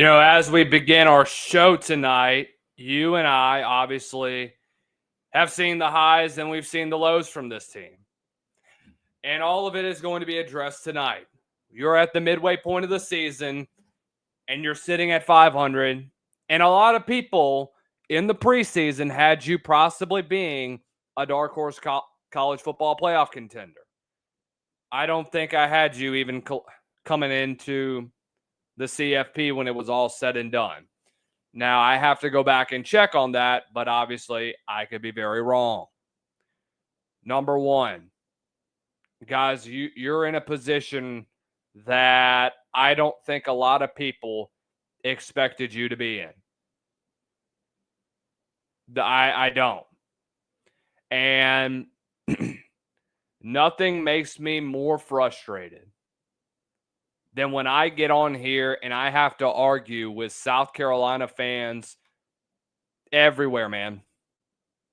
As we begin our show tonight, you and I obviously have seen the highs and we've seen the lows from this team. And all of it is going to be addressed tonight. You're at the midway point of the season and you're sitting at 500. And a lot of people in the preseason had you possibly being a dark horse college football playoff contender. I don't think I had you even coming into the CFP when it was all said and done. Now, I have to go back and check on that, but obviously I could be very wrong. Number one, guys, you're in a position that I don't think a lot of people expected you to be in. I don't. And nothing makes me more frustrated than when I get on here and I have to argue with South Carolina fans everywhere, man.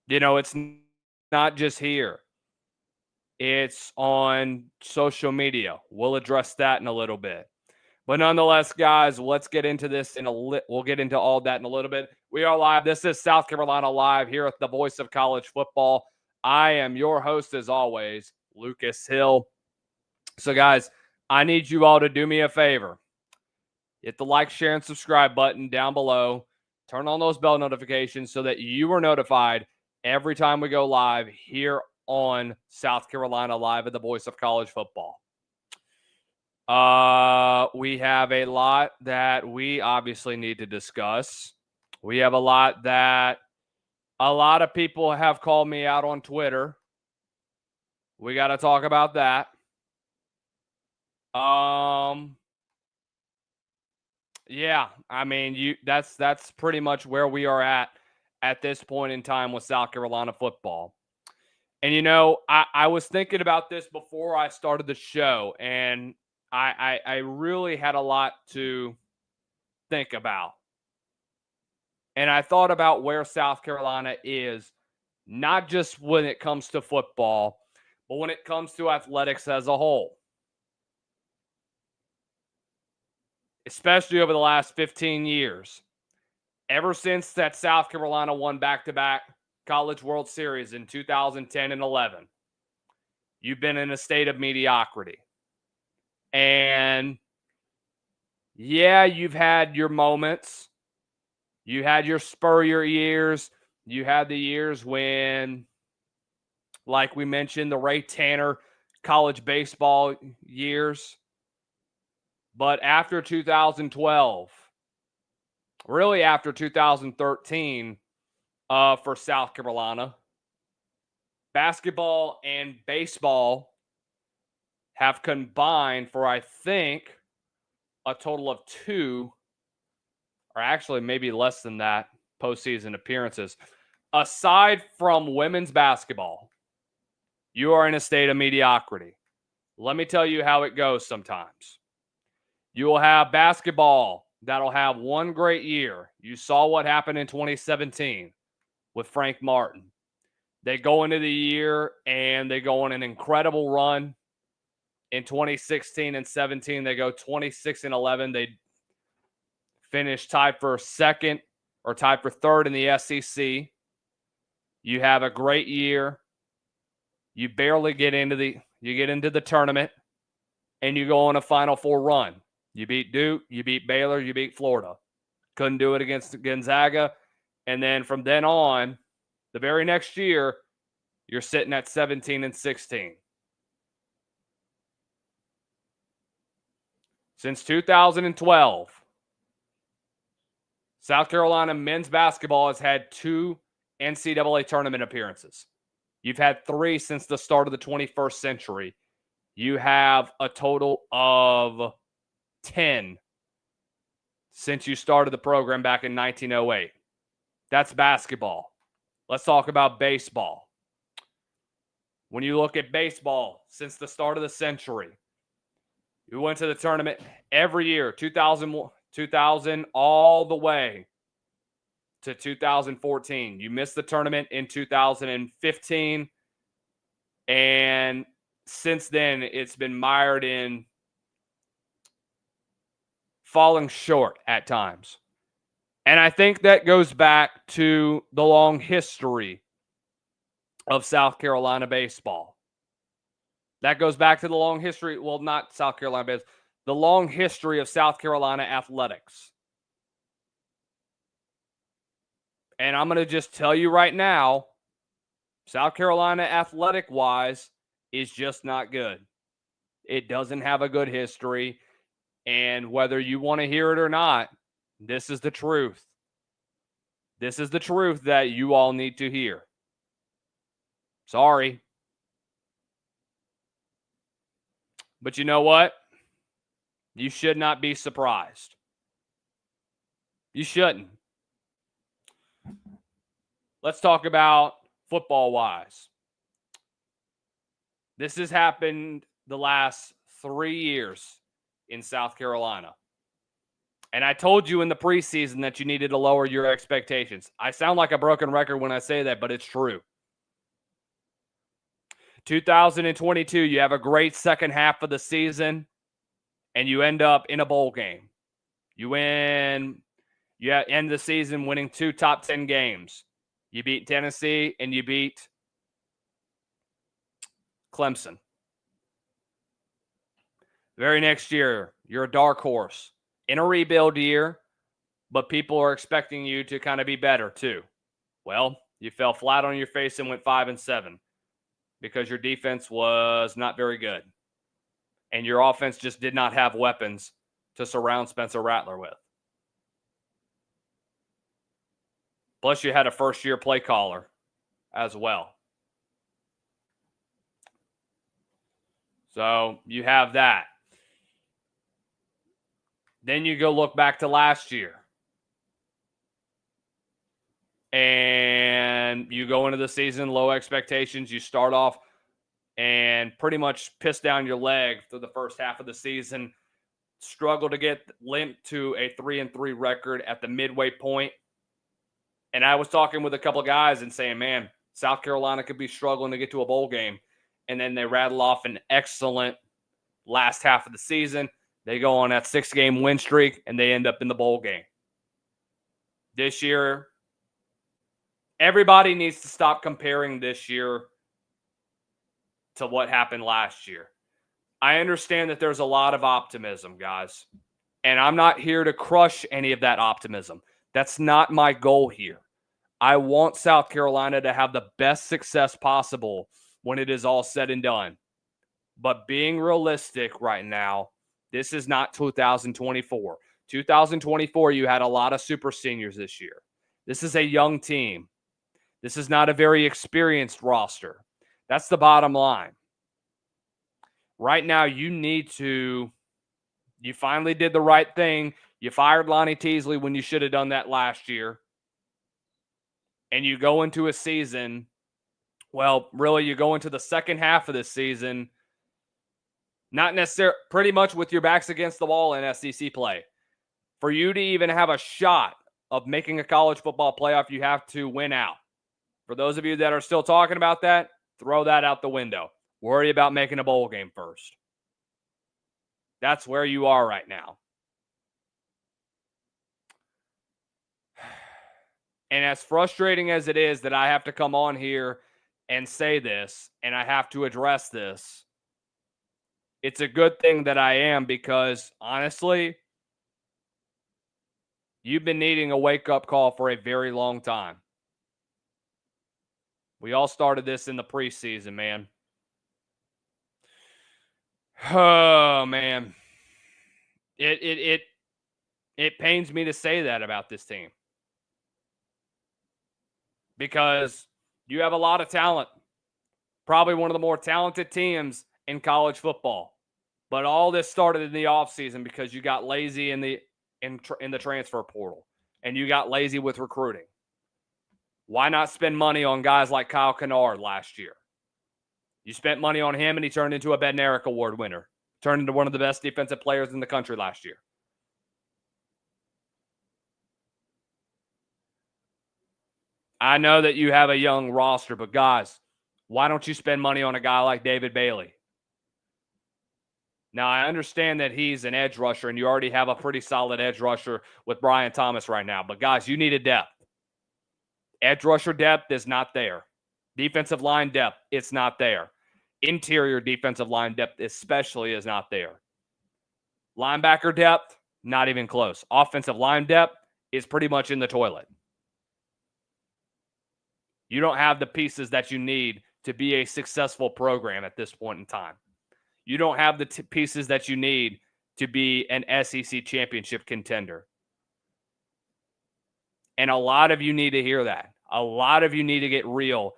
It's not just here. It's on social media. We'll address that in a little bit. But nonetheless, guys, let's get into this we'll get into all that in a little bit. We are live. This is South Carolina Live here at the Voice of College Football. I am your host, as always, Lucas Hill. So, guys, I need you all to do me a favor. Hit the like, share, and subscribe button down below. Turn on those bell notifications so that you are notified every time we go live here on South Carolina Live at the Voice of College Football. We have a lot that we obviously need to discuss. We have a lot that a lot of people have called me out on Twitter. We got to talk about that. Yeah, I mean, that's pretty much where we are at this point in time with South Carolina football. And, I was thinking about this before I started the show, and I really had a lot to think about. And I thought about where South Carolina is, not just when it comes to football, but when it comes to athletics as a whole. Especially over the last 15 years. Ever since that South Carolina won back-to-back College World Series in 2010 and 11, you've been in a state of mediocrity. And, yeah, you've had your moments. You had your Spurrier years. You had the years when, like we mentioned, the Ray Tanner college baseball years. But after 2012, really after 2013 for South Carolina, basketball and baseball have combined for, I think, a total of 2, or actually maybe less than that, postseason appearances. Aside from women's basketball, you are in a state of mediocrity. Let me tell you how it goes sometimes. You will have basketball that'll have one great year. You saw what happened in 2017 with Frank Martin. They go into the year and they go on an incredible run. In 2016 and 17, they go 26 and 11. They finish tied for second or tied for third in the SEC. You have a great year. You barely get into the tournament, and you go on a Final Four run. You beat Duke, you beat Baylor, you beat Florida. Couldn't do it against Gonzaga. And then from then on, the very next year, you're sitting at 17 and 16. Since 2012, South Carolina men's basketball has had 2 NCAA tournament appearances. You've had 3 since the start of the 21st century. You have a total of 10 since you started the program back in 1908. That's basketball. Let's talk about baseball. When you look at baseball since the start of the century, you went to the tournament every year, 2000 all the way to 2014. You missed the tournament in 2015, and since then it's been mired in falling short at times. And I think that goes back to the long history of South Carolina baseball. That goes back to the long history, well, not South Carolina baseball, the long history of South Carolina athletics. And I'm going to just tell you right now, South Carolina athletic-wise is just not good. It doesn't have a good history. And whether you want to hear it or not, this is the truth. This is the truth that you all need to hear. Sorry. But you know what? You should not be surprised. You shouldn't. Let's talk about football-wise. This has happened the last 3 years in South Carolina. And I told you in the preseason that you needed to lower your expectations. I sound like a broken record when I say that, but it's true. 2022, you have a great second half of the season, and you end up in a bowl game. You end the season winning 2 top 10 games. You beat Tennessee, and you beat Clemson. Very next year, you're a dark horse in a rebuild year, but people are expecting you to kind of be better too. Well, you fell flat on your face and went 5-7 because your defense was not very good. And your offense just did not have weapons to surround Spencer Rattler with. Plus, you had a first-year play caller as well. So you have that. Then you go look back to last year. And you go into the season, low expectations. You start off and pretty much piss down your leg through the first half of the season. Struggle to get limped to a 3-3 record at the midway point. And I was talking with a couple of guys and saying, man, South Carolina could be struggling to get to a bowl game. And then they rattle off an excellent last half of the season. They go on that 6-game win streak, and they end up in the bowl game. This year, everybody needs to stop comparing this year to what happened last year. I understand that there's a lot of optimism, guys. And I'm not here to crush any of that optimism. That's not my goal here. I want South Carolina to have the best success possible when it is all said and done. But being realistic right now, this is not 2024. 2024, you had a lot of super seniors this year. This is a young team. This is not a very experienced roster. That's the bottom line. Right now, you finally did the right thing. You fired Lonnie Teasley when you should have done that last year. And you go into a season, well, really, you go into the second half of this season, not necessarily, pretty much with your backs against the wall in SEC play. For you to even have a shot of making a college football playoff, you have to win out. For those of you that are still talking about that, throw that out the window. Worry about making a bowl game first. That's where you are right now. And as frustrating as it is that I have to come on here and say this, and I have to address this, it's a good thing that I am, because honestly, you've been needing a wake-up call for a very long time. We all started this in the preseason, man. Oh, man. It pains me to say that about this team. Because you have a lot of talent. Probably one of the more talented teams in college football. But all this started in the offseason because you got lazy in the transfer portal. And you got lazy with recruiting. Why not spend money on guys like Kyle Kennard last year? You spent money on him, and he turned into a Bednarik Award winner. Turned into one of the best defensive players in the country last year. I know that you have a young roster, but guys, why don't you spend money on a guy like David Bailey? Now, I understand that he's an edge rusher, and you already have a pretty solid edge rusher with Brian Thomas right now. But, guys, you need a depth. Edge rusher depth is not there. Defensive line depth, it's not there. Interior defensive line depth especially is not there. Linebacker depth, not even close. Offensive line depth is pretty much in the toilet. You don't have the pieces that you need to be a successful program at this point in time. You don't have the pieces that you need to be an SEC championship contender. And a lot of you need to hear that. A lot of you need to get real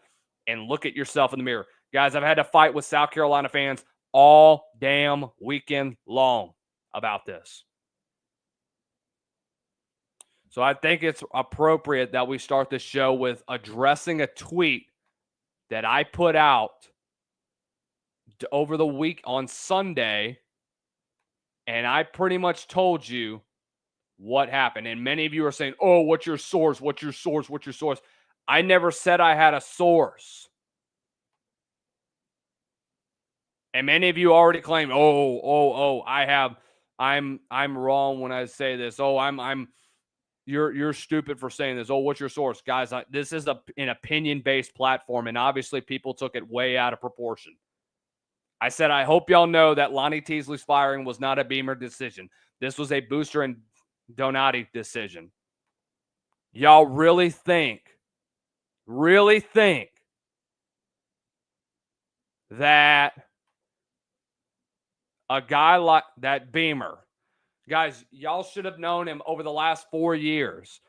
and look at yourself in the mirror. Guys, I've had to fight with South Carolina fans all damn weekend long about this. So I think it's appropriate that we start the show with addressing a tweet that I put out over the week on Sunday, and I pretty much told you what happened. And many of you are saying, oh, what's your source? What's your source? What's your source? I never said I had a source. And many of you already claim, I'm wrong when I say this. You're stupid for saying this. Oh, what's your source? Guys, this is an opinion-based platform, and obviously people took it way out of proportion. I said, I hope y'all know that Lonnie Teasley's firing was not a Beamer decision. This was a Booster and Donati decision. Y'all really think that a guy like that Beamer, guys, y'all should have known him over the last 4 years.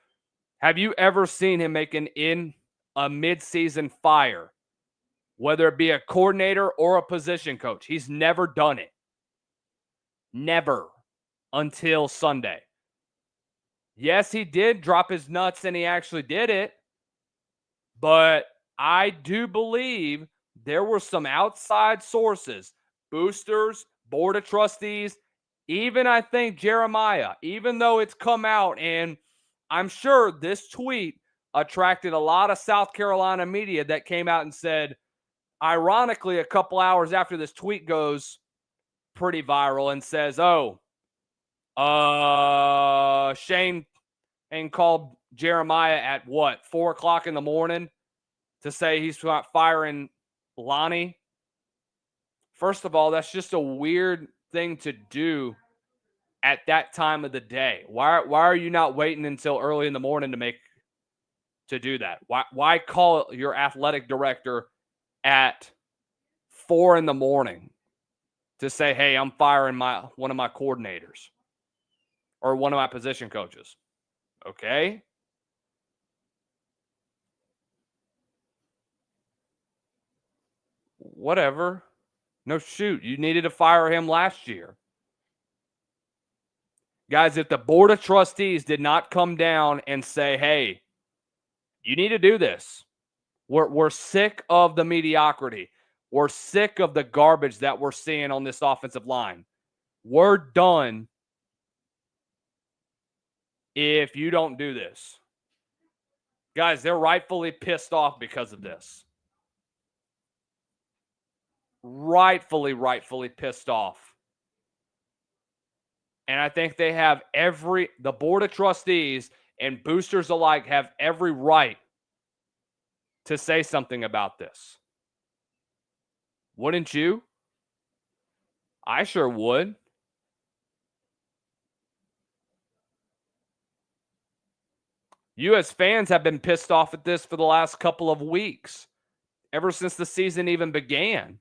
Have you ever seen him make a midseason fire, whether it be a coordinator or a position coach? He's never done it. Never until Sunday. Yes, he did drop his nuts and he actually did it. But I do believe there were some outside sources, boosters, board of trustees, even I think Jeremiah, even though it's come out, and I'm sure this tweet attracted a lot of South Carolina media that came out and said, ironically, a couple hours after this tweet goes pretty viral and says, Shane and called Jeremiah at 4 o'clock in the morning to say he's not firing Lonnie. First of all, that's just a weird thing to do at that time of the day. Why are you not waiting until early in the morning to do that? Why call your athletic director at 4 in the morning to say, hey, I'm firing one of my coordinators or one of my position coaches? Okay. Whatever. No, shoot. You needed to fire him last year. Guys, if the board of trustees did not come down and say, hey, you need to do this. We're sick of the mediocrity. We're sick of the garbage that we're seeing on this offensive line. We're done if you don't do this. Guys, they're rightfully pissed off because of this. Rightfully pissed off. And I think they have the board of trustees and boosters alike have every right to say something about this. Wouldn't you? I sure would. You as fans have been pissed off at this for the last couple of weeks, ever since the season even began.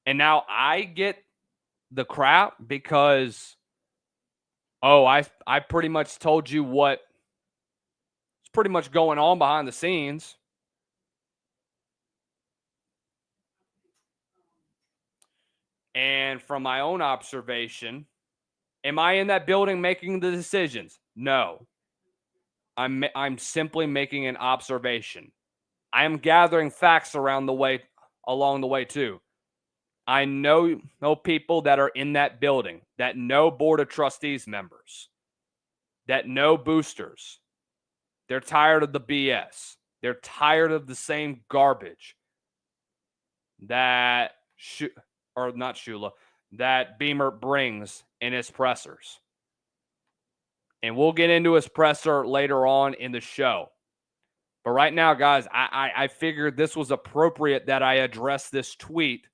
And now I get the crap because, I pretty much told you what's pretty much going on behind the scenes. And from my own observation, am I in that building making the decisions? No. I'm simply making an observation. I am gathering facts along the way too. I know people that are in that building, that know board of trustees members, that know boosters. They're tired of the BS. They're tired of the same garbage that or not Shula, that Beamer brings in his pressers. And we'll get into his presser later on in the show. But right now, guys, I figured this was appropriate that I address this tweet.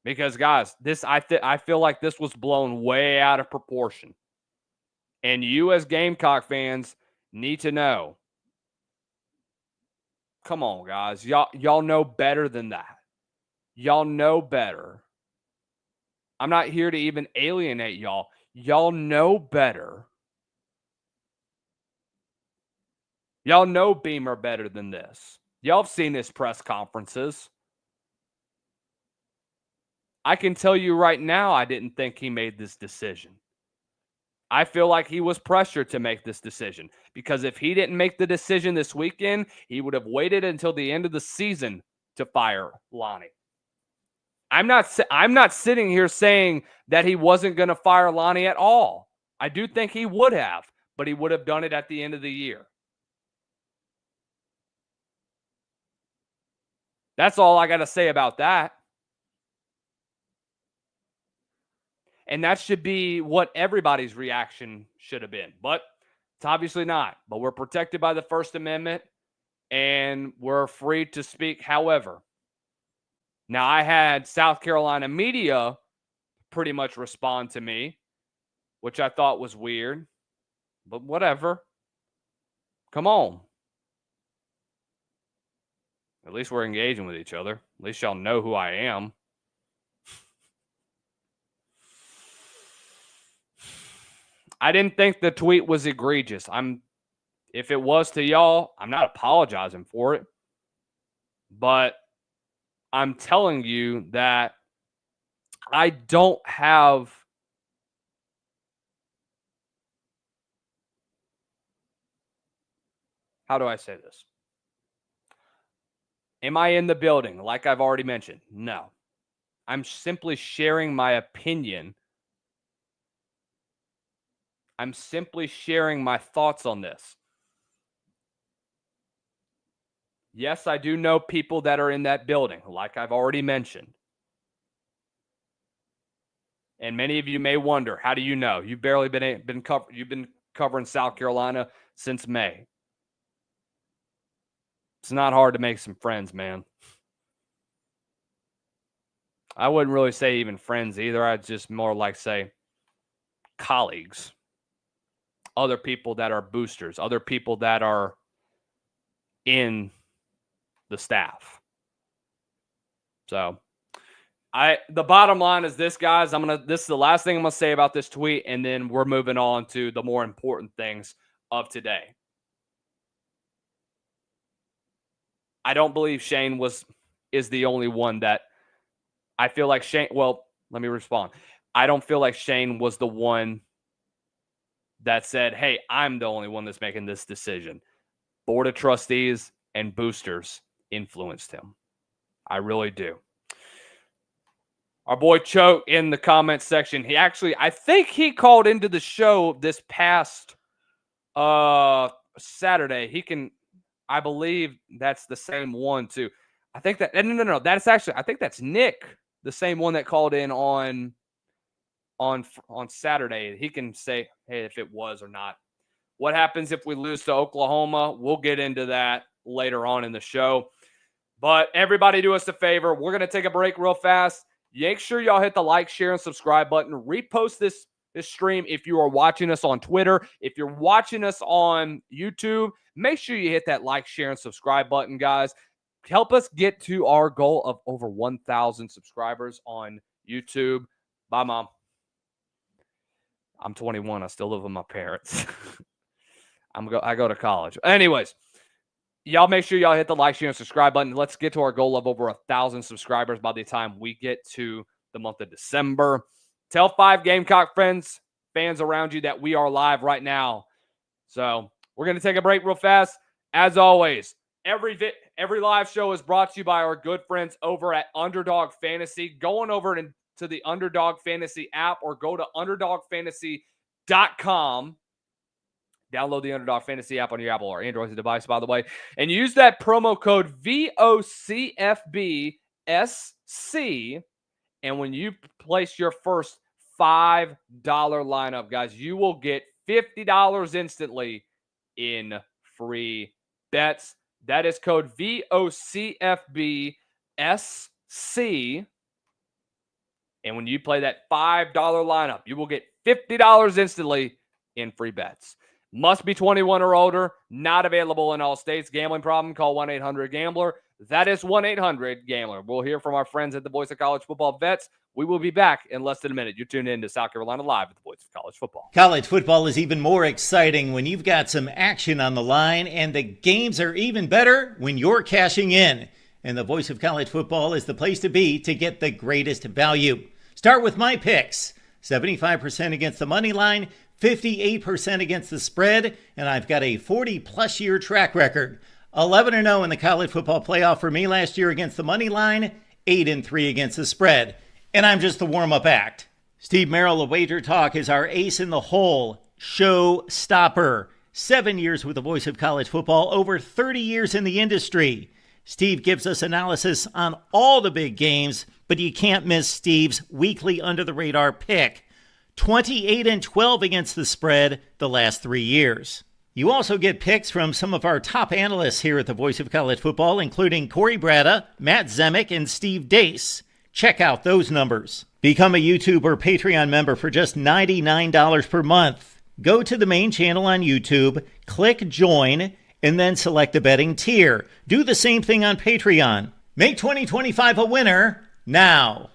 Because, guys, I feel like this was blown way out of proportion. And you as Gamecock fans need to know. Come on, guys. Y'all know better than that. Y'all know better. I'm not here to even alienate y'all. Y'all know better. Y'all know Beamer better than this. Y'all have seen his press conferences. I can tell you right now, I didn't think he made this decision. I feel like he was pressured to make this decision because if he didn't make the decision this weekend, he would have waited until the end of the season to fire Lonnie. I'm not sitting here saying that he wasn't going to fire Lonnie at all. I do think he would have, but he would have done it at the end of the year. That's all I got to say about that. And that should be what everybody's reaction should have been. But it's obviously not. But we're protected by the First Amendment, and we're free to speak however. Now, I had South Carolina media pretty much respond to me, which I thought was weird. But whatever. Come on. At least we're engaging with each other. At least y'all know who I am. I didn't think the tweet was egregious. If it was to y'all, I'm not apologizing for it. But I'm telling you that I don't have how do I say this? Am I in the building like I've already mentioned? No. I'm simply sharing my opinion. I'm simply sharing my thoughts on this. Yes, I do know people that are in that building, like I've already mentioned. And many of you may wonder, how do you know? You've barely been covering South Carolina since May. It's not hard to make some friends, man. I wouldn't really say even friends either. I'd just more like say colleagues. Other people that are boosters, other people that are in the staff. So the bottom line is this, guys. This is the last thing I'm gonna say about this tweet, and then we're moving on to the more important things of today. I don't believe Shane is the only one that I feel like Shane. Well, let me respond. I don't feel like Shane was the one that said, hey, I'm the only one that's making this decision. Board of trustees and boosters influenced him. I really do. Our boy Choke in the comments section. I think he called into the show this past Saturday. I believe that's the same one too. I think that, no. I think that's Nick, the same one that called in on Saturday. He can say, hey, if it was or not. What happens if we lose to Oklahoma? We'll get into that later on in the show. But everybody do us a favor. We're going to take a break real fast. Make sure y'all hit the like, share, and subscribe button. Repost this stream if you are watching us on Twitter. If you're watching us on YouTube, make sure you hit that like, share, and subscribe button, guys. Help us get to our goal of over 1,000 subscribers on YouTube. Bye, Mom. I'm 21. I still live with my parents. I go to college. Anyways, y'all make sure y'all hit the like, share, and subscribe button. Let's get to our goal of over 1,000 subscribers by the time we get to the month of December. Tell 5 Gamecock fans around you that we are live right now. So we're going to take a break real fast. As always, every live show is brought to you by our good friends over at Underdog Fantasy. Go on over to the Underdog Fantasy app or go to UnderdogFantasy.com. Download the Underdog Fantasy app on your Apple or Android device, by the way, and use that promo code VOCFBSC And when you place your first $5 lineup, guys, you will get $50 instantly in free bets. That is code VOCFBSC. And when you play that $5 lineup, you will get $50 instantly in free bets. Must be 21 or older. Not available in all states. Gambling problem? Call 1-800-GAMBLER. That is 1-800-GAMBLER. We'll hear from our friends at the Voice of College Football Vets. We will be back in less than a minute. You're tuned in to South Carolina Live at the Voice of College Football. College football is even more exciting when you've got some action on the line, and the games are even better when you're cashing in. And the Voice of College Football is the place to be to get the greatest value. Start with my picks. 75% against the money line, 58% against the spread, and I've got a 40-plus year track record. 11-0 in the college football playoff for me last year against the money line, 8-3 against the spread. And I'm just the warm-up act. Steve Merrill of Wager Talk is our ace in the hole, show stopper. 7 years with the Voice of College Football, over 30 years in the industry. Steve gives us analysis on all the big games, but you can't miss Steve's weekly under-the-radar pick. 28-12 against the spread the last 3 years. You also get picks from some of our top analysts here at the Voice of College Football, including Corey Bratta, Matt Zemek, and Steve Dace. Check out those numbers. Become a YouTube or Patreon member for just $99 per month. Go to the main channel on YouTube, click join, and then select the betting tier. Do the same thing on Patreon. Make 2025 a winner now.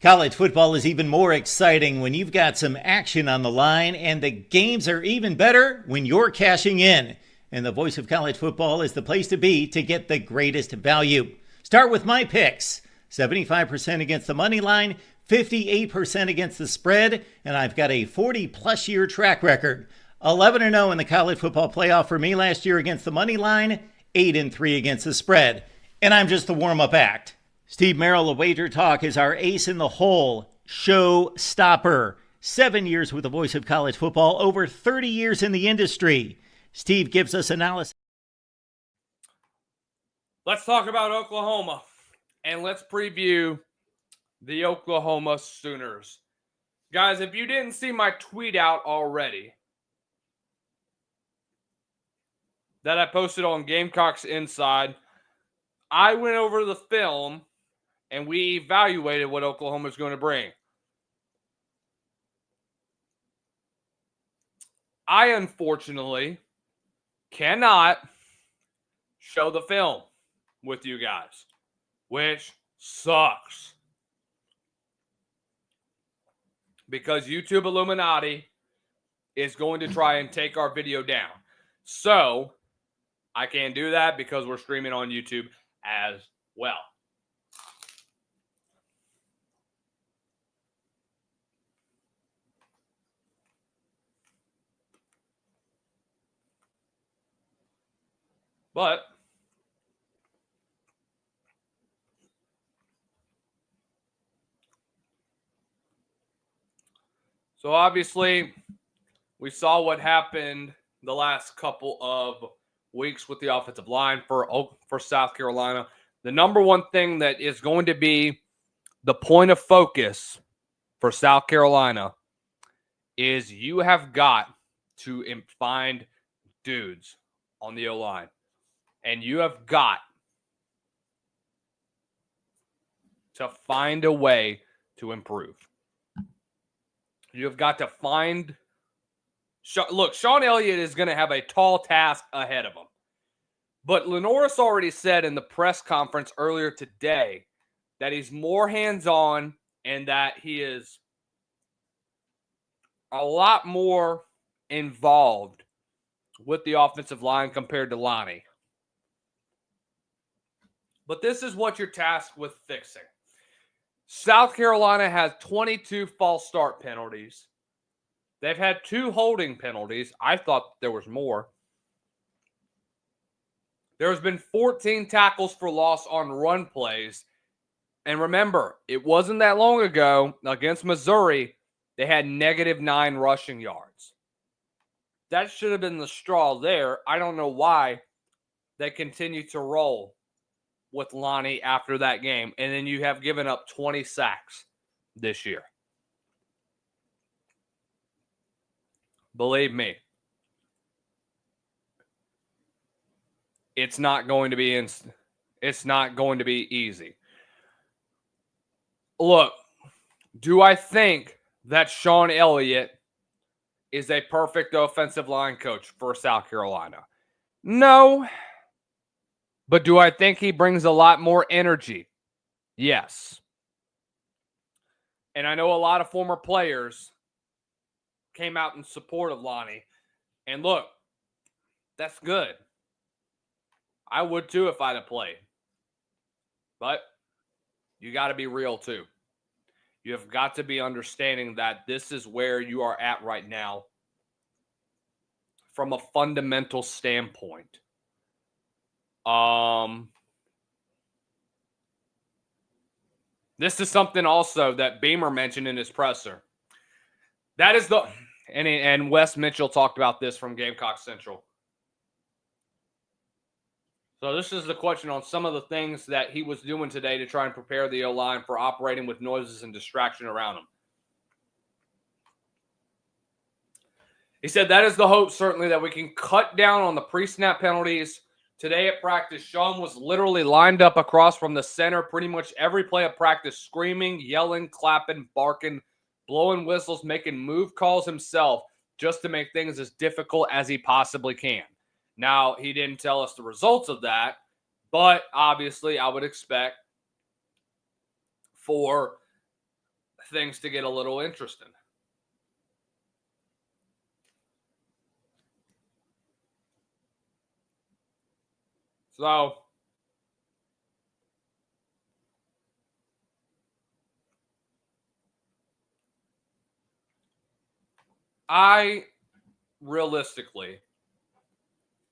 College football is even more exciting when you've got some action on the line, and the games are even better when you're cashing in. And the Voice of College Football is the place to be to get the greatest value. Start with my picks. 75% against the money line, 58% against the spread, and I've got a 40-plus year track record. 11-0 in the college football playoff for me last year against the money line, 8-3 against the spread. And I'm just the warm-up act. Steve Merrill of Wager Talk is our ace in the hole, show stopper. 7 years with the Voice of College Football, over 30 years in the industry. Steve gives us analysis. Let's talk about Oklahoma, and let's preview the Oklahoma Sooners. Guys, if you didn't see my tweet out already that I posted on Gamecocks Inside, I went over the film and we evaluated what Oklahoma is going to bring. I, unfortunately, cannot show the film with you guys, which sucks. Because YouTube Illuminati is going to try and take our video down. So, I can't do that because we're streaming on YouTube as well. But so obviously we saw what happened the last couple of weeks with the offensive line for South Carolina. The number one thing that is going to be the point of focus for South Carolina is you have got to find dudes on the O-line. And you have got to find a way to improve. You have got to find... Look, Sean Elliott is going to have a tall task ahead of him. But Lenoris already said in the press conference earlier today that he's more hands-on and that he is a lot more involved with the offensive line compared to Lonnie. But this is what you're tasked with fixing. South Carolina has 22 false start penalties. They've had 2 holding penalties. I thought there was more. There's been 14 tackles for loss on run plays. And remember, it wasn't that long ago against Missouri, they had -9 rushing yards. That should have been the straw there. I don't know why they continue to roll with Lonnie after that game. And then you have given up 20 sacks this year. Believe me, it's not going to be easy. Look, do I think that Sean Elliott is a perfect offensive line coach for South Carolina? No. But do I think he brings a lot more energy? Yes. And I know a lot of former players came out in support of Lonnie. And look, that's good. I would too if I'd have played. But you got to be real too. You have got to be understanding that this is where you are at right now from a fundamental standpoint. This is something also that Beamer mentioned in his presser. That is and Wes Mitchell talked about this from Gamecocks Central. So this is the question on some of the things that he was doing today to try and prepare the O-line for operating with noises and distraction around him. He said that is the hope, certainly, that we can cut down on the pre-snap penalties. Today at practice, Sean was literally lined up across from the center pretty much every play of practice, screaming, yelling, clapping, barking, blowing whistles, making move calls himself just to make things as difficult as he possibly can. Now, he didn't tell us the results of that, but obviously I would expect for things to get a little interesting. So, I realistically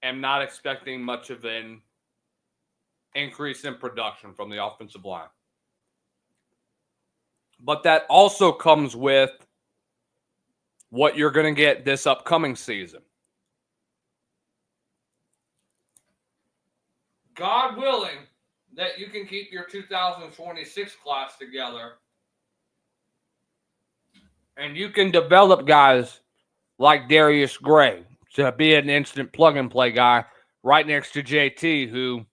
am not expecting much of an increase in production from the offensive line. But that also comes with what you're going to get this upcoming season. God willing that you can keep your 2026 class together and you can develop guys like Darius Gray to be an instant plug-and-play guy right next to JT, who, in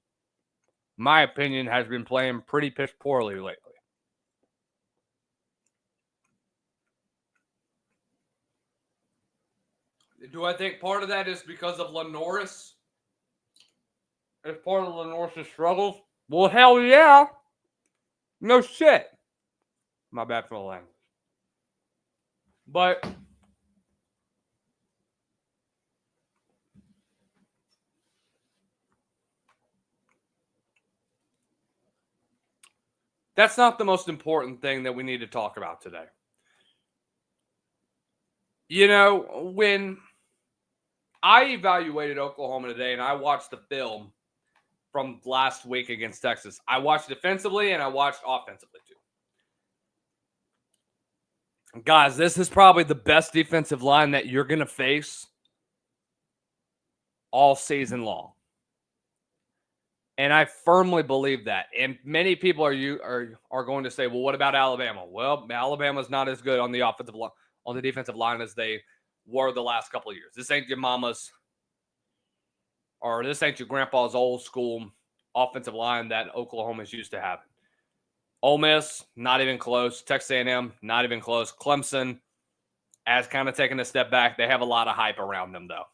my opinion, has been playing pretty piss poorly lately. Do I think part of that is because of Lenoris? As part of Lenoris' struggles? Well, hell yeah. No shit. My bad for the language. But that's not the most important thing that we need to talk about today. You know, when I evaluated Oklahoma today and I watched the film from last week against Texas, I watched defensively and I watched offensively too. Guys, this is probably the best defensive line that you're going to face all season long. And I firmly believe that. And many people are going to say, well, what about Alabama? Well, Alabama's not as good on the offensive line, on the defensive line as they were the last couple of years. This ain't your mama's, or this ain't your grandpa's old school offensive line that Oklahoma's used to having. Ole Miss, not even close. Texas A&M, not even close. Clemson has kind of taken a step back. They have a lot of hype around them, though.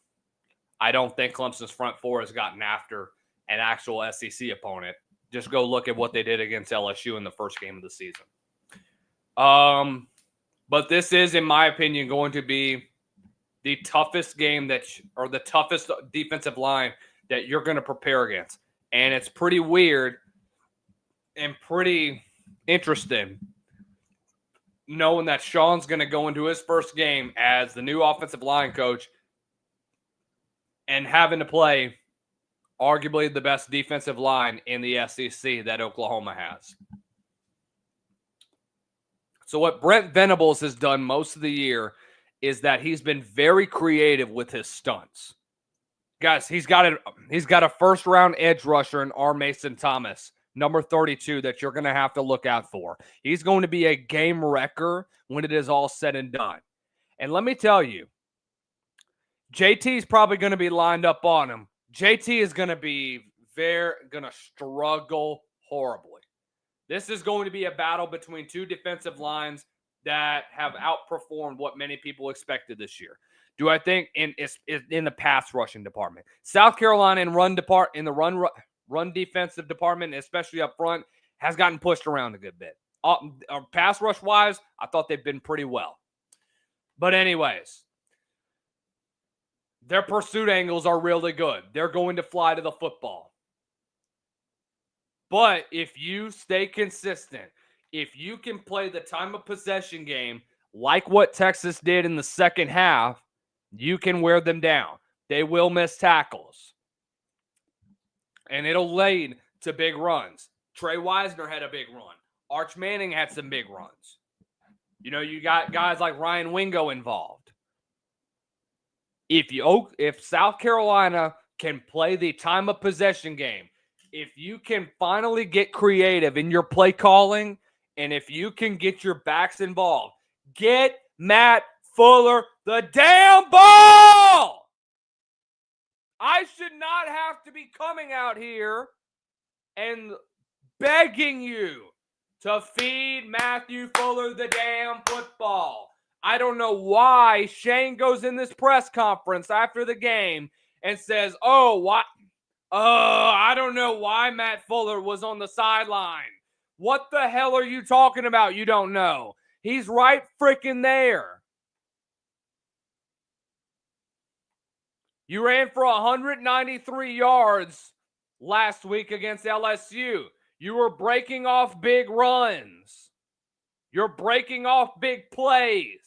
I don't think Clemson's front four has gotten after an actual SEC opponent. Just go look at what they did against LSU in the first game of the season. But this is, in my opinion, going to be the toughest game or the toughest defensive line that you're going to prepare against. And it's pretty weird and pretty interesting knowing that Sean's going to go into his first game as the new offensive line coach and having to play arguably the best defensive line in the SEC that Oklahoma has. So what Brent Venables has done most of the year is that he's been very creative with his stunts. Guys, he's got a first-round edge rusher in R. Mason Thomas number 32, that you're going to have to look out for. He's going to be a game wrecker when it is all said and done. And let me tell you, JT is probably going to be lined up on him. JT is going to struggle horribly. This is going to be a battle between two defensive lines that have outperformed what many people expected this year. Do I think in the pass rushing department? South Carolina in run defensive department, especially up front, has gotten pushed around a good bit. Pass rush wise, I thought they've been pretty well. But anyways, their pursuit angles are really good. They're going to fly to the football. But if you stay consistent, if you can play the time of possession game like what Texas did in the second half, you can wear them down. They will miss tackles. And it'll lead to big runs. Trey Wisner had a big run. Arch Manning had some big runs. You know, you got guys like Ryan Wingo involved. If South Carolina can play the time of possession game, if you can finally get creative in your play calling, and if you can get your backs involved, get Matt Fuller the damn ball! I should not have to be coming out here and begging you to feed Matthew Fuller the damn football. I don't know why Shane goes in this press conference after the game and says, I don't know why Matt Fuller was on the sideline. What the hell are you talking about? You don't know. He's right freaking there. You ran for 193 yards last week against LSU. You were breaking off big runs. You're breaking off big plays.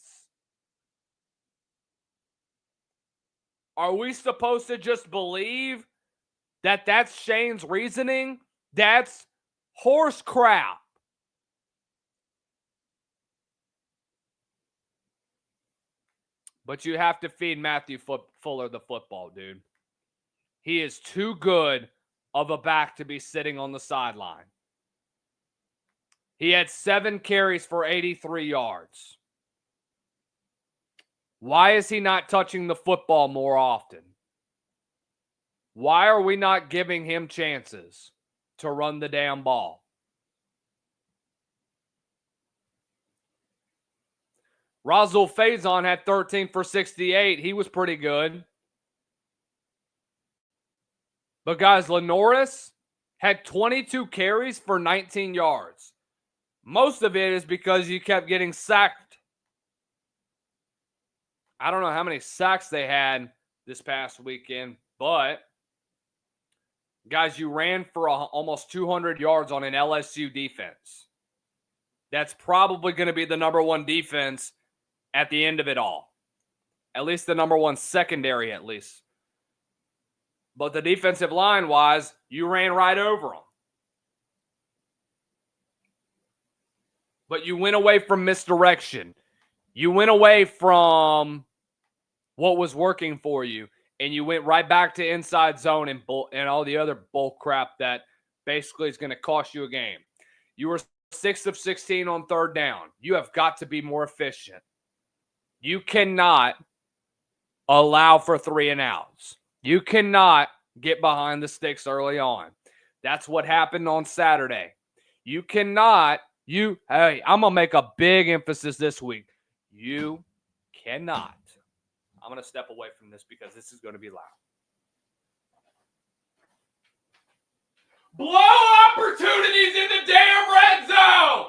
Are we supposed to just believe that that's Shane's reasoning? That's horse crap. But you have to feed Matthew Fuller the football, dude. He is too good of a back to be sitting on the sideline. He had 7 carries for 83 yards. Why is he not touching the football more often? Why are we not giving him chances to run the damn ball? Rasul Faison had 13 for 68. He was pretty good. But guys, Lenoris had 22 carries for 19 yards. Most of it is because you kept getting sacked. I don't know how many sacks they had this past weekend, but guys, you ran for almost 200 yards on an LSU defense. That's probably going to be the number one defense at the end of it all. At least the number one secondary, at least. But the defensive line-wise, you ran right over them. But you went away from misdirection. You went away from what was working for you, and you went right back to inside zone and all the other bull crap that basically is going to cost you a game. You were 6 of 16 on third down. You have got to be more efficient. You cannot allow for 3 and outs. You cannot get behind the sticks early on. That's what happened on Saturday. You cannot, hey, I'm going to make a big emphasis this week. You cannot. I'm going to step away from this because this is going to be loud. Blow opportunities in the damn red zone!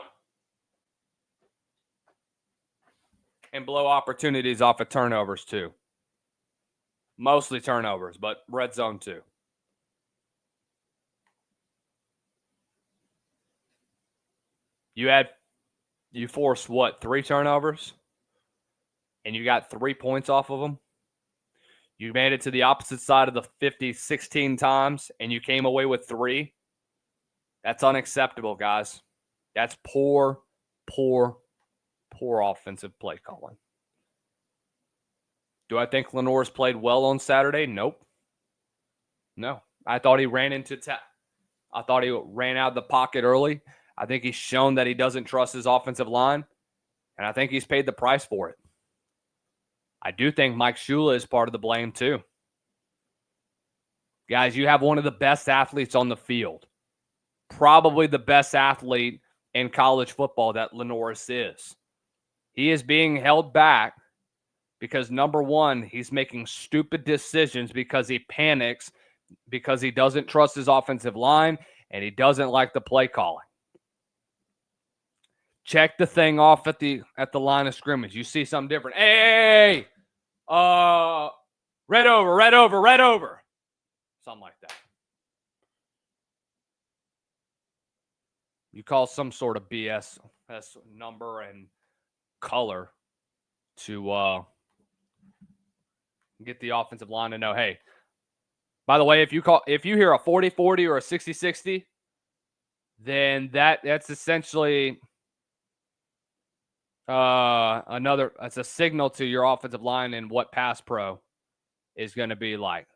And blow opportunities off of turnovers too. Mostly turnovers, but red zone too. You forced what, 3 turnovers? And you got 3 points off of them? You made it to the opposite side of the 50 16 times, and you came away with 3? That's unacceptable, guys. That's poor offensive play calling. Do I think Lenore's played well on Saturday? Nope. No. I thought he ran into I thought he ran out of the pocket early. I think he's shown that he doesn't trust his offensive line, and I think he's paid the price for it. I do think Mike Shula is part of the blame too. Guys, you have one of the best athletes on the field. Probably the best athlete in college football that Lenoris is. He is being held back because, number one, he's making stupid decisions because he panics, because he doesn't trust his offensive line, and he doesn't like the play calling. Check the thing off at the line of scrimmage. You see something different. Hey, red over. Something like that. You call some sort of BS number and color to get the offensive line to know, hey, by the way, if you hear a 40-40 or a 60-60, then that's essentially that's a signal to your offensive line and what pass pro is going to be like.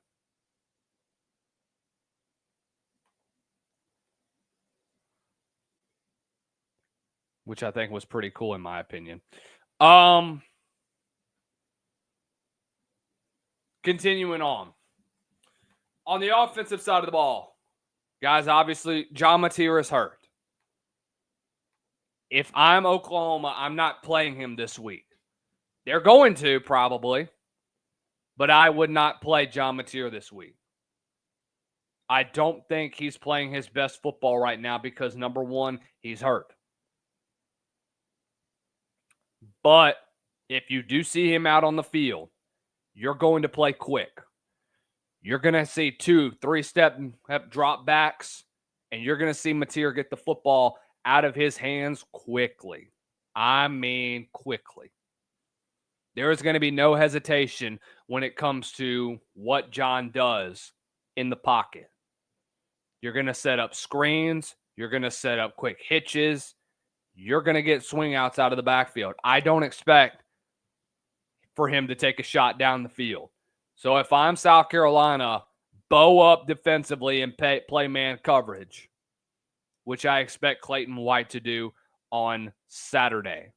Which I think was pretty cool in my opinion. Continuing on. On the offensive side of the ball, guys, obviously, John Mateer is hurt. If I'm Oklahoma, I'm not playing him this week. They're going to, probably, but I would not play John Mateer this week. I don't think he's playing his best football right now because, number one, he's hurt. But if you do see him out on the field, you're going to play quick. You're going to see 2-3 step drop backs, and you're going to see Mateer get the football out of his hands quickly. I mean, quickly. There is going to be no hesitation when it comes to what John does in the pocket. You're going to set up screens. You're going to set up quick hitches. You're going to get swing outs out of the backfield. I don't expect for him to take a shot down the field. So if I'm South Carolina, bow up defensively and play man coverage, which I expect Clayton White to do on Saturday.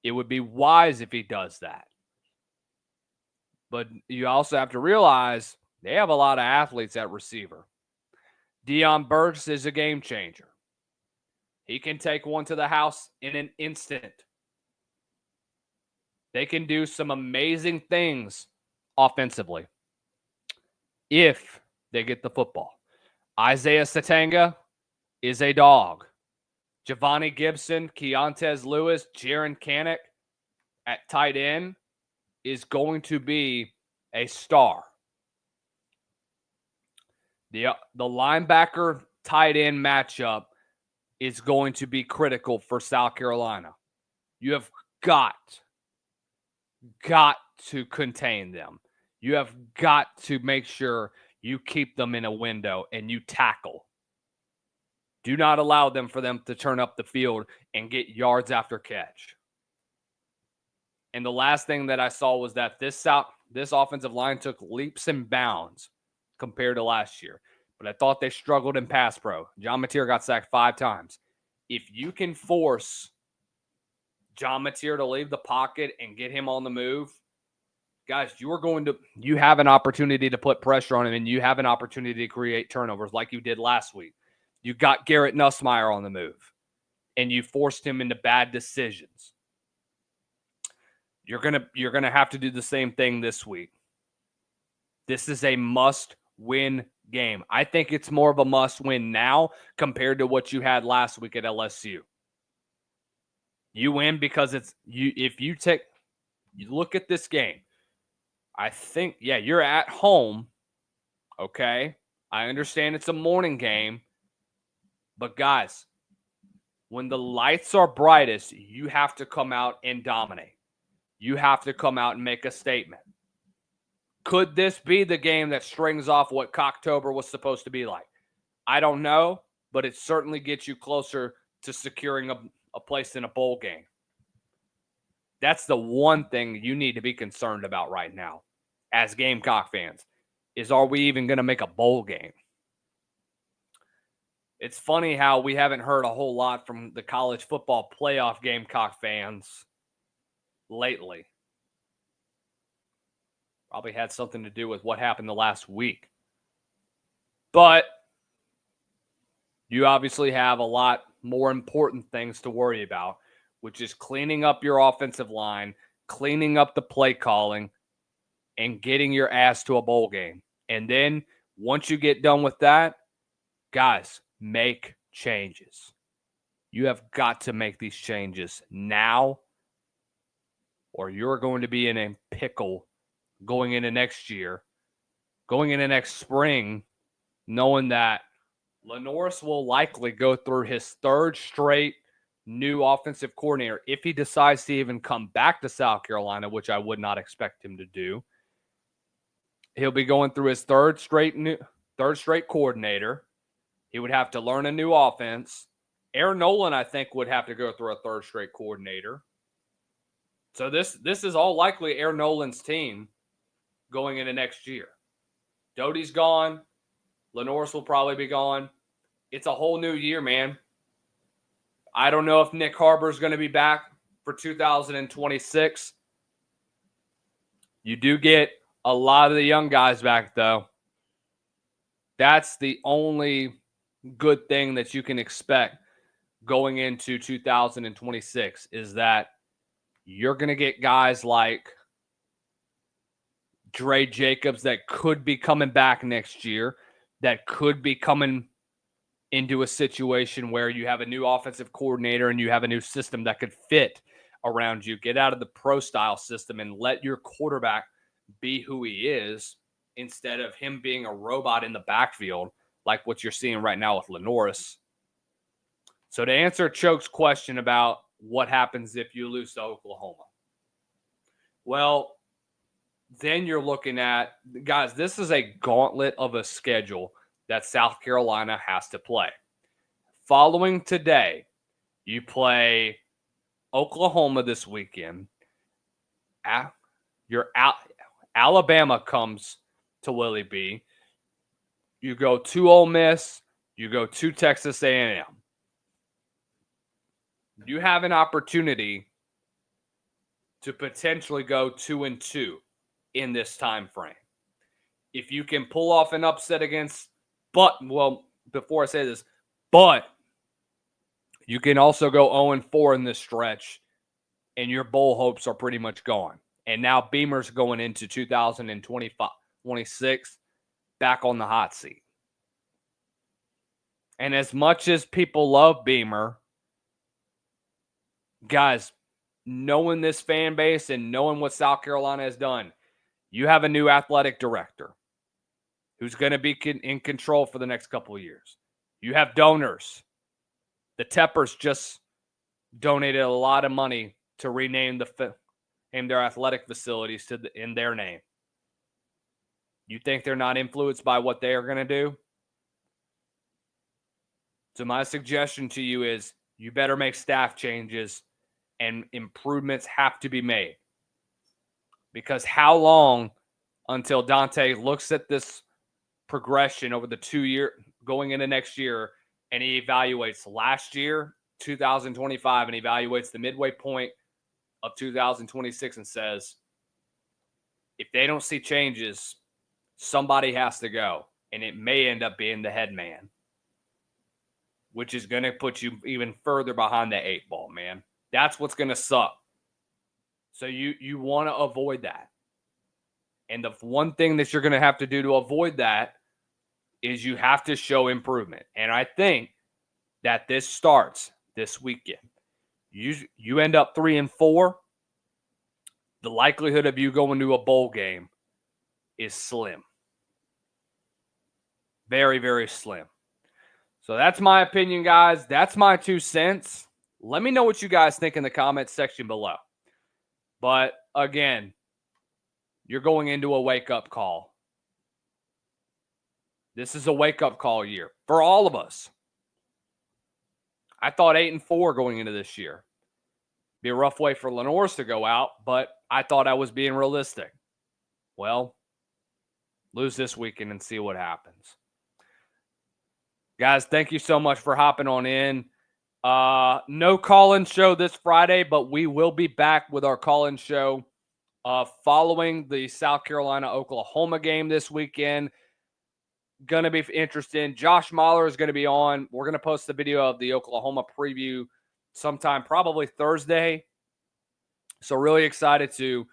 It would be wise if he does that. But you also have to realize they have a lot of athletes at receiver. Deion Burks is a game changer. He can take one to the house in an instant. They can do some amazing things offensively if they get the football. Isaiah Satanga is a dog. Giovanni Gibson, Keontez Lewis, Jaron Kanek at tight end is going to be a star. The linebacker tight end matchup is going to be critical for South Carolina. You have got to contain them. You have got to make sure you keep them in a window and you tackle. Do not allow them to turn up the field and get yards after catch. And the last thing that I saw was that this offensive line took leaps and bounds compared to last year. But I thought they struggled in pass pro. John Mateer got sacked 5 times. If you can force John Mateer to leave the pocket and get him on the move, guys, you have an opportunity to put pressure on him, and you have an opportunity to create turnovers like you did last week. You got Garrett Nussmeier on the move, and you forced him into bad decisions. You're gonna have to do the same thing this week. This is a must-win game. I think it's more of a must-win now compared to what you had last week at LSU. You win because if you look at this game, I think, you're at home, okay? I understand it's a morning game, but guys, when the lights are brightest, you have to come out and dominate. You have to come out and make a statement. Could this be the game that strings off what Cocktober was supposed to be like? I don't know, but it certainly gets you closer to securing a place in a bowl game. That's the one thing you need to be concerned about right now as Gamecock fans, is are we even going to make a bowl game? It's funny how we haven't heard a whole lot from the college football playoff Gamecock fans lately. Probably had something to do with what happened the last week. But you obviously have a lot more important things to worry about, which is cleaning up your offensive line, cleaning up the play calling, and getting your ass to a bowl game. And then once you get done with that, guys, make changes. You have got to make these changes now, or you're going to be in a pickle going into next year, going into next spring, knowing that Lenoris will likely go through his third straight new offensive coordinator if he decides to even come back to South Carolina, which I would not expect him to do. He'll be going through his third straight coordinator. He would have to learn a new offense. Aaron Nolan, I think, would have to go through a third straight coordinator. So this is all likely Aaron Nolan's team going into next year. Doty's gone. Lenoris will probably be gone. It's a whole new year, man. I don't know if Nick Harbor's going to be back for 2026. You do get a lot of the young guys back, though. That's the only good thing that you can expect going into 2026 is that you're going to get guys like Dre Jacobs that could be coming back next year, that could be coming into a situation where you have a new offensive coordinator and you have a new system that could fit around you. Get out of the pro-style system and let your quarterback be who he is instead of him being a robot in the backfield like what you're seeing right now with Lenoris. So to answer Choke's question about what happens if you lose to Oklahoma, well, then you're looking at, guys, this is a gauntlet of a schedule that South Carolina has to play. Following today, you play Oklahoma this weekend. Alabama comes to Willie B. You go to Ole Miss. You go to Texas A&M. You have an opportunity to potentially go 2-2 in this time frame. If you can pull off an upset against, before I say this, but you can also go 0-4 in this stretch, and your bowl hopes are pretty much gone. And now Beamer's going into 2026 back on the hot seat. And as much as people love Beamer, guys, knowing this fan base and knowing what South Carolina has done, you have a new athletic director who's going to be in control for the next couple of years. You have donors. The Teppers just donated a lot of money to rename their athletic facilities in their name. You think they're not influenced by what they are going to do? So my suggestion to you is you better make staff changes and improvements have to be made. Because how long until Dante looks at this progression over the 2 year going into next year and he evaluates last year, 2025, and evaluates the midway point of 2026 and says, if they don't see changes, somebody has to go. And it may end up being the head man, which is going to put you even further behind the 8 ball, man. That's what's going to suck. So you want to avoid that. And the one thing that you're going to have to do to avoid that is you have to show improvement. And I think that this starts this weekend. You end up 3-4, the likelihood of you going to a bowl game is slim. Very, very slim. So that's my opinion, guys. That's my 2 cents. Let me know what you guys think in the comments section below. But again, you're going into a wake-up call. This is a wake-up call year for all of us. I thought 8-4 going into this year. Be a rough way for Lenoris to go out, but I thought I was being realistic. Well, lose this weekend and see what happens. Guys, thank you so much for hopping on in. No call-in show this Friday, but we will be back with our call-in show following the South Carolina-Oklahoma game this weekend. Going to be interesting. Josh Mahler is going to be on. We're going to post the video of the Oklahoma preview sometime probably Thursday. So really excited to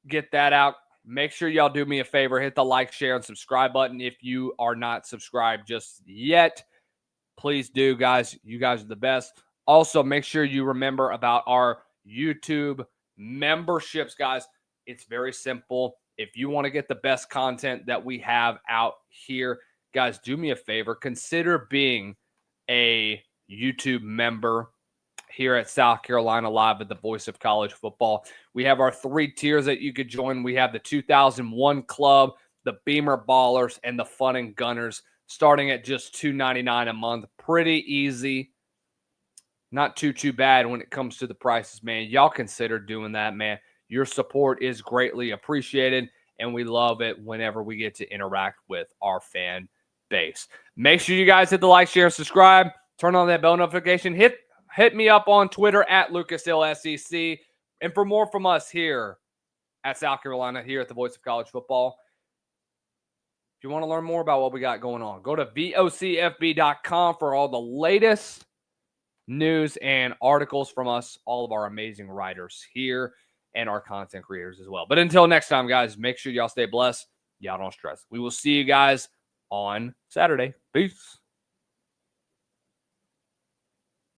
get that out. Make sure y'all do me a favor. Hit the like, share, and subscribe button if you are not subscribed just yet. Please do, guys. You guys are the best. Also, make sure you remember about our YouTube memberships, guys. It's very simple. If you want to get the best content that we have out here, guys, do me a favor. Consider being a YouTube member here at South Carolina Live at the Voice of College Football. We have our 3 tiers that you could join. We have the 2001 Club, the Beamer Ballers, and the Fun and Gunners, starting at just $2.99 a month. Pretty easy. Not too bad when it comes to the prices, man. Y'all consider doing that, man. Your support is greatly appreciated, and we love it whenever we get to interact with our fan base. Make sure you guys hit the like, share, subscribe. Turn on that bell notification. Hit me up on Twitter at LucasHillSEC. And for more from us here at South Carolina, here at the Voice of College Football, if you want to learn more about what we got going on, go to vocfb.com for all the latest news and articles from us, all of our amazing writers here, and our content creators as well. But until next time, guys, make sure y'all stay blessed. Y'all don't stress. We will see you guys on Saturday. Peace.